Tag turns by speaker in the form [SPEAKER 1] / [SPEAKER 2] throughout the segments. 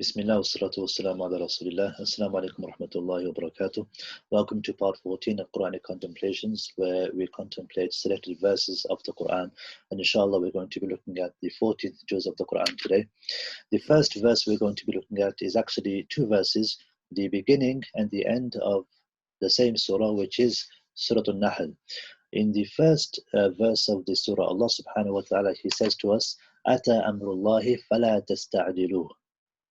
[SPEAKER 1] Bismillah wa salatu wa salamu ala Rasulillah. Assalamu alaikum wa rahmatullahi wa barakatuh. Welcome to part 14 of Qur'anic Contemplations, where we contemplate selected verses of the Quran. And inshallah, we're going to be looking at the 14th juz of the Quran today. The first verse we're going to be looking at is actually two verses, the beginning and the end of the same surah, which is Surah Al-Nahl. In the first verse of the surah, Allah subhanahu wa ta'ala, He says to us, Ata amrullahi fala tasta'diluh.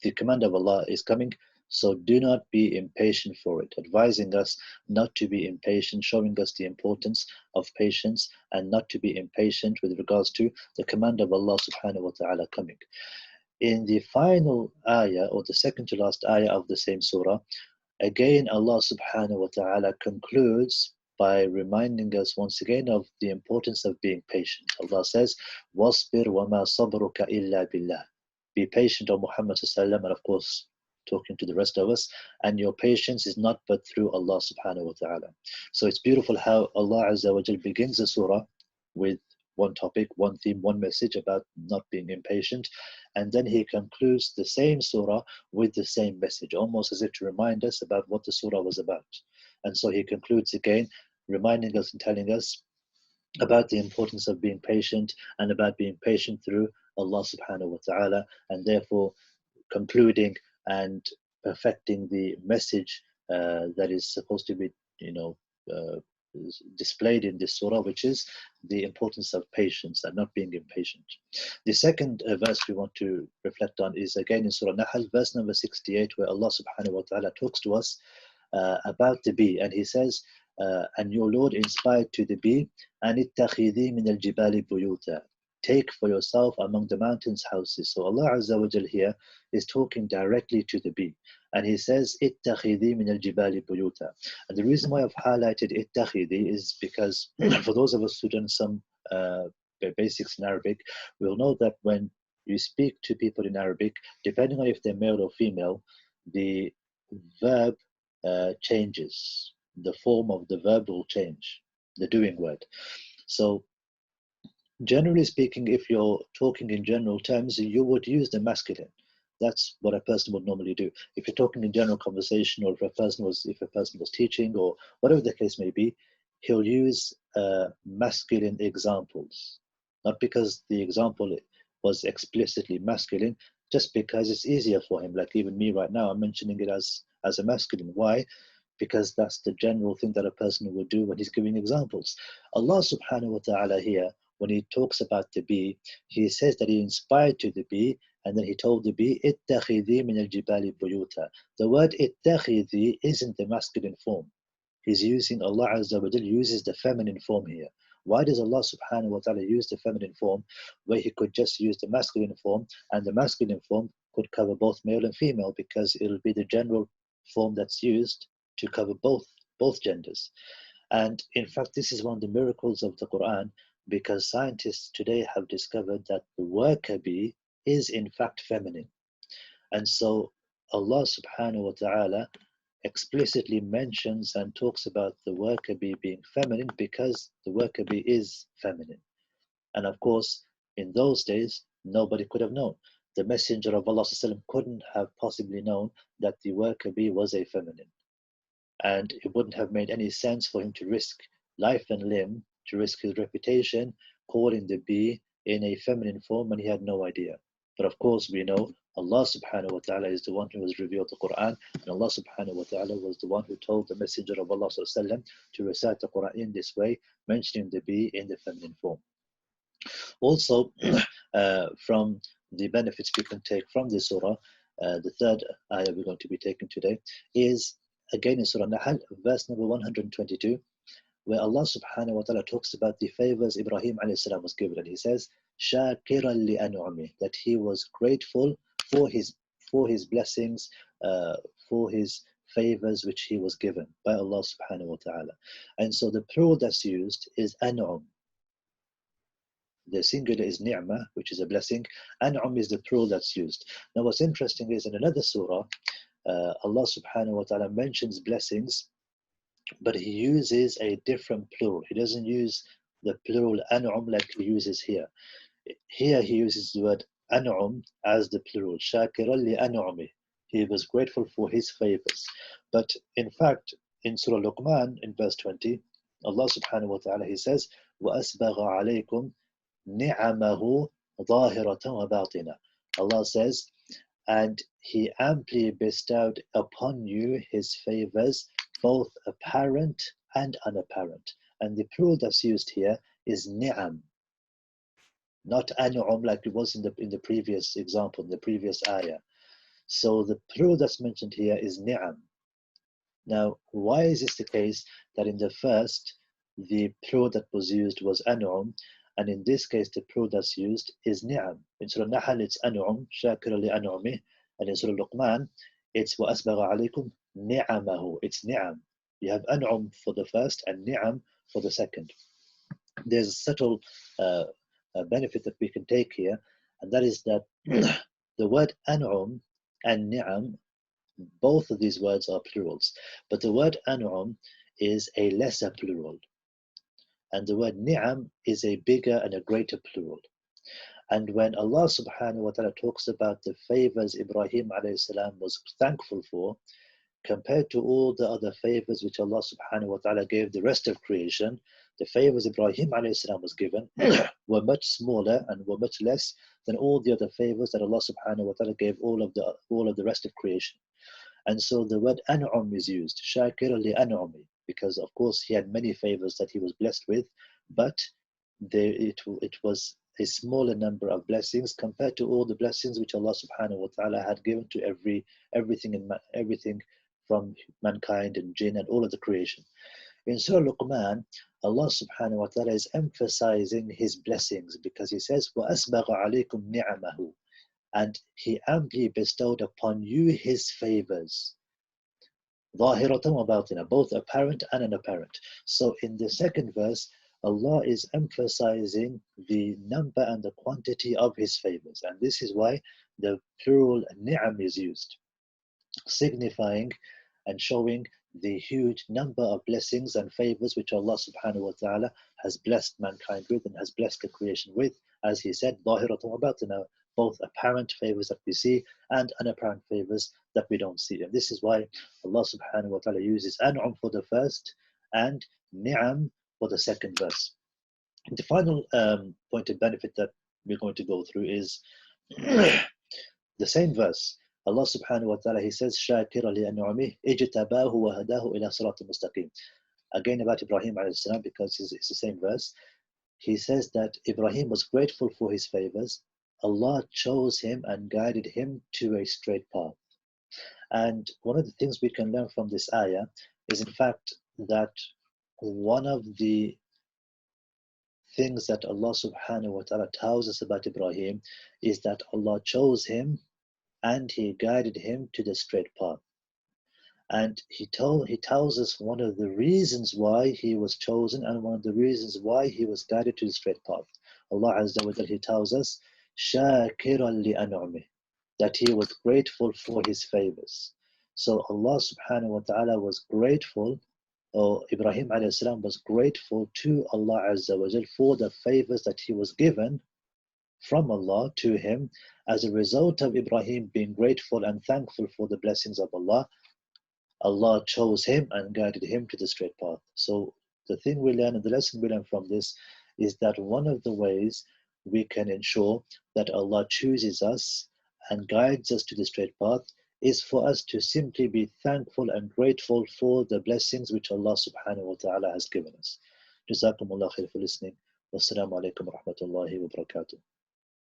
[SPEAKER 1] The command of Allah is coming, so do not be impatient for it, advising us not to be impatient, showing us the importance of patience and not to be impatient with regards to the command of Allah subhanahu wa ta'ala coming. In the final ayah, or the second to last ayah of the same surah, again Allah subhanahu wa ta'ala concludes by reminding us once again of the importance of being patient. Allah says, وَاصْبِرْ وَمَا صَبْرُكَ إِلَّا بِاللَّهِ. Be patient, O Muhammad sallallahu, and of course talking to the rest of us, and your patience is not but through Allah subhanahu wa ta'ala. So it's beautiful how Allah azza wa jal begins the surah with one topic, one theme, one message about not being impatient, and then He concludes the same surah with the same message, almost as if to remind us about what the surah was about. And so He concludes again, reminding us and telling us about the importance of being patient and about being patient through Allah subhanahu wa ta'ala, and therefore concluding and perfecting the message that is supposed to be, displayed in this surah, which is the importance of patience and not being impatient. The second verse we want to reflect on is again in Surah Nahl, verse number 68, where Allah subhanahu wa ta'ala talks to us about the bee, and He says, and your Lord inspired to the bee, and ittakhidhi min al-jibali buyuta. Take for yourself among the mountains houses. So Allah Azza wa Jal here is talking directly to the bee, and He says, ittakhidhi min al-jibali buyuta. And the reason why I've highlighted ittakhidhi is because for those of us who done some basics in Arabic, we'll know that when you speak to people in Arabic, depending on if they're male or female, the verb changes. The form of the verb will change, the doing word. So generally speaking, if you're talking in general terms, you would use the masculine. That's what a person would normally do. If you're talking in general conversation, or if a person was teaching, or whatever the case may be, he'll use masculine examples. Not because the example was explicitly masculine, just because it's easier for him. Like even me right now, I'm mentioning it as a masculine. Why? Because that's the general thing that a person would do when he's giving examples. Allah subhanahu wa ta'ala here, when He talks about the bee, He says that He inspired to the bee, and then He told the bee, ittakhidhi min al-jibali buyuta. The word ittakhidhi isn't the masculine form. He's using, Allah Azza wa Jal uses the feminine form here. Why does Allah subhanahu wa ta'ala use the feminine form where He could just use the masculine form, and the masculine form could cover both male and female, because it'll be the general form that's used to cover both genders. And in fact, this is one of the miracles of the Quran, because scientists today have discovered that the worker bee is in fact feminine. And so Allah subhanahu wa ta'ala explicitly mentions and talks about the worker bee being feminine because the worker bee is feminine. And of course, in those days, nobody could have known. The Messenger of Allah couldn't have possibly known that the worker bee was a feminine. And it wouldn't have made any sense for him to risk life and limb, to risk his reputation, calling the bee in a feminine form when he had no idea. But of course, we know Allah subhanahu wa ta'ala is the one who has revealed the Quran, and Allah subhanahu wa ta'ala was the one who told the Messenger of Allah to recite the Quran in this way, mentioning the bee in the feminine form. Also, from the benefits we can take from this surah, the third ayah we're going to be taking today is again in Surah Nahl, verse number 122, where Allah subhanahu wa ta'ala talks about the favors Ibrahim alayhi salam was given, and He says, شَاكِرًا لِأَنْعُمِهِ, that he was grateful for his blessings, for his favors which he was given by Allah subhanahu wa ta'ala. And so the plural that's used is an'um. The singular is ni'mah, which is a blessing. An'um is the plural that's used. Now what's interesting is in another surah, Allah subhanahu wa ta'ala mentions blessings, but He uses a different plural. He doesn't use the plural an'um like He uses here. Here He uses the word an'um as the plural, shakiran li an'umi. He was grateful for his favors. But in fact, in Surah Luqman, in verse 20, Allah subhanahu wa ta'ala, He says, وَأَسْبَغَ عَلَيْكُمْ نِعَمَهُ ظَاهِرَةً وَبَاطِنًا. Allah says, and He amply bestowed upon you His favors, both apparent and unapparent. And the plural that's used here is ni'am, not an'um like it was in the previous example, in the previous ayah. So the plural that's mentioned here is ni'am. Now, why is this the case that in the first, the plural that was used was an'um, and in this case, the plural that's used is ni'am? In Surah Nahl, it's an'um, shakira li an'umi, and in Surah Luqman, it's wa asbagha alaykum ni'amahu, it's ni'am. You have an'um for the first and ni'am for the second. There's a subtle benefit that we can take here, and that is that the word an'um and ni'am, both of these words are plurals, but the word an'um is a lesser plural, and the word ni'am is a bigger and a greater plural. And when Allah subhanahu wa ta'ala talks about the favors Ibrahim alayhi salam was thankful for, compared to all the other favors which Allah subhanahu wa ta'ala gave the rest of creation, the favors Ibrahim alayhi salam was given were much smaller and were much less than all the other favors that Allah subhanahu wa ta'ala gave all of the rest of creation. And so the word an'um is used, shakira li an'umi, because of course he had many favors that he was blessed with, but it was a smaller number of blessings compared to all the blessings which Allah subhanahu wa ta'ala had given to everything from mankind and jinn and all of the creation. In Surah Luqman, Allah subhanahu wa ta'ala is emphasizing His blessings because He says, وَأَسْبَغَ عَلَيْكُمْ نِعَمَهُ, and He amply bestowed upon you His favors. ظَاهِرَةً وَبَاطِنًا, both apparent and unapparent. So in the second verse, Allah is emphasizing the number and the quantity of His favors. And this is why the plural ni'am is used, signifying and showing the huge number of blessings and favors which Allah subhanahu wa ta'ala has blessed mankind with and has blessed the creation with. As He said, ظَاهِرَةً وَبَاطِنًا, both apparent favors that we see and unapparent favors that we don't see. And this is why Allah subhanahu wa ta'ala uses an'um for the first and ni'am for the second verse. The final point of benefit that we're going to go through is the same verse. Allah subhanahu wa ta'ala, He says, شَاكِرًا لِأَنْعُمِهِ اجْتَبَاهُ وَهَدَاهُ إِلَى صِرَاطٍ مُسْتَقِيمٍ. Again about Ibrahim alayhi salam, because it's the same verse. He says that Ibrahim was grateful for his favors. Allah chose him and guided him to a straight path. And one of the things we can learn from this ayah is in fact that one of the things that Allah subhanahu wa ta'ala tells us about Ibrahim is that Allah chose him and He guided him to the straight path. And He tells us one of the reasons why he was chosen and one of the reasons why he was guided to the straight path. Allah Azza wa Jalla, He tells us, شَاكِرًا لِأَنْعُمِهِ, that he was grateful for His favors. So Allah subhanahu wa ta'ala was grateful, or Ibrahim alayhi salam was grateful to Allah Azza wa Jalla for the favors that he was given from Allah to him. As a result of Ibrahim being grateful and thankful for the blessings of Allah, Allah chose him and guided him to the straight path. So the thing we learn and the lesson we learn from this is that one of the ways we can ensure that Allah chooses us and guides us to the straight path is for us to simply be thankful and grateful for the blessings which Allah subhanahu wa ta'ala has given us. Jazakumullah khair for listening. Wassalamu alaikum wa rahmatullahi wa barakatuh.